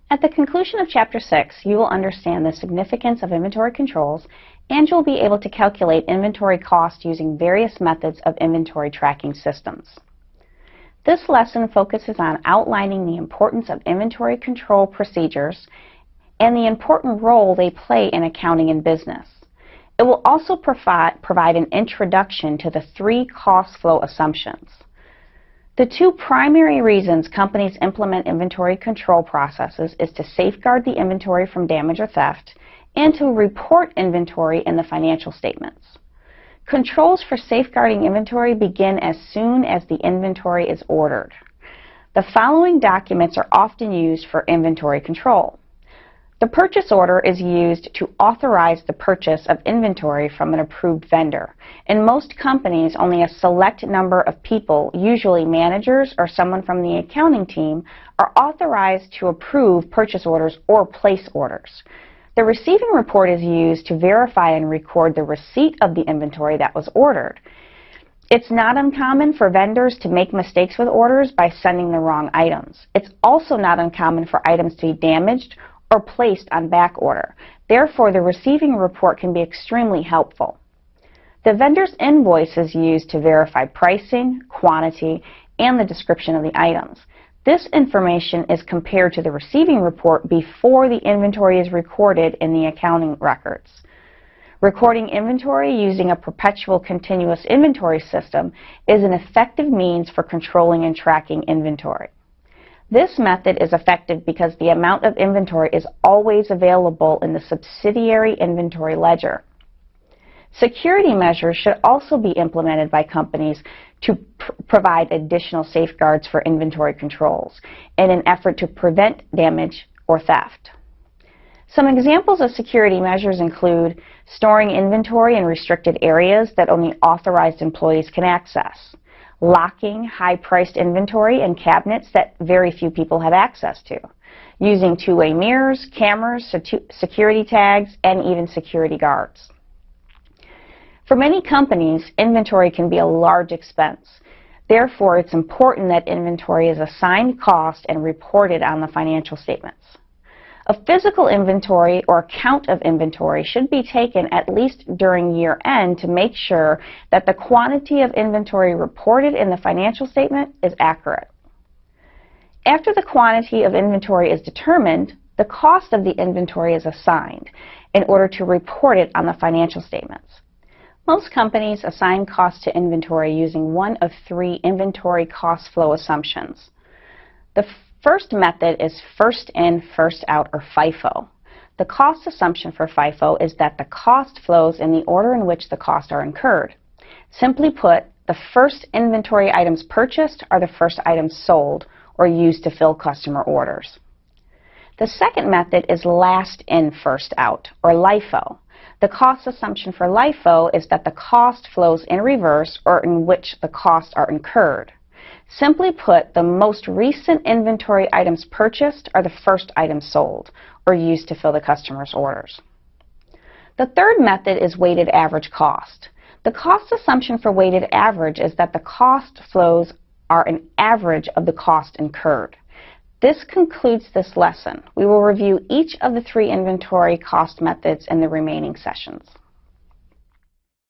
At the conclusion of Chapter 6, you will understand the significance of inventory controls, and you'll be able to calculate inventory cost using various methods of inventory tracking systems. This lesson focuses on outlining the importance of inventory control procedures and the important role they play in accounting and business. It will also provide an introduction to the 3 cost flow assumptions. The 2 primary reasons companies implement inventory control processes is to safeguard the inventory from damage or theft and to report inventory in the financial statements. Controls for safeguarding inventory begin as soon as the inventory is ordered. The following documents are often used for inventory control. The purchase order is used to authorize the purchase of inventory from an approved vendor. In most companies, only a select number of people, usually managers or someone from the accounting team, are authorized to approve purchase orders or place orders. The receiving report is used to verify and record the receipt of the inventory that was ordered. It's not uncommon for vendors to make mistakes with orders by sending the wrong items. It's also not uncommon for items to be damaged or placed on back order. Therefore, the receiving report can be extremely helpful. The vendor's invoice is used to verify pricing, quantity, and the description of the items. This information is compared to the receiving report before the inventory is recorded in the accounting records. Recording inventory using a perpetual continuous inventory system is an effective means for controlling and tracking inventory. This method is effective because the amount of inventory is always available in the subsidiary inventory ledger. Security measures should also be implemented by companies to provide additional safeguards for inventory controls in an effort to prevent damage or theft. Some examples of security measures include storing inventory in restricted areas that only authorized employees can access, locking high-priced inventory in cabinets that very few people have access to, using two-way mirrors, cameras, security tags, and even security guards. For many companies, inventory can be a large expense. Therefore, it's important that inventory is assigned cost and reported on the financial statements. A physical inventory or count of inventory should be taken at least during year end to make sure that the quantity of inventory reported in the financial statement is accurate. After the quantity of inventory is determined, the cost of the inventory is assigned in order to report it on the financial statements. Most companies assign cost to inventory using one of 3 inventory cost flow assumptions. The first method is first in, first out, or FIFO. The cost assumption for FIFO is that the cost flows in the order in which the costs are incurred. Simply put, the first inventory items purchased are the first items sold or used to fill customer orders. The second method is last in, first out, or LIFO. The cost assumption for LIFO is that the cost flows in reverse or in which the costs are incurred. Simply put, the most recent inventory items purchased are the first items sold or used to fill the customer's orders. The third method is weighted average cost. The cost assumption for weighted average is that the cost flows are an average of the cost incurred. This concludes this lesson. We will review each of the 3 inventory cost methods in the remaining sessions.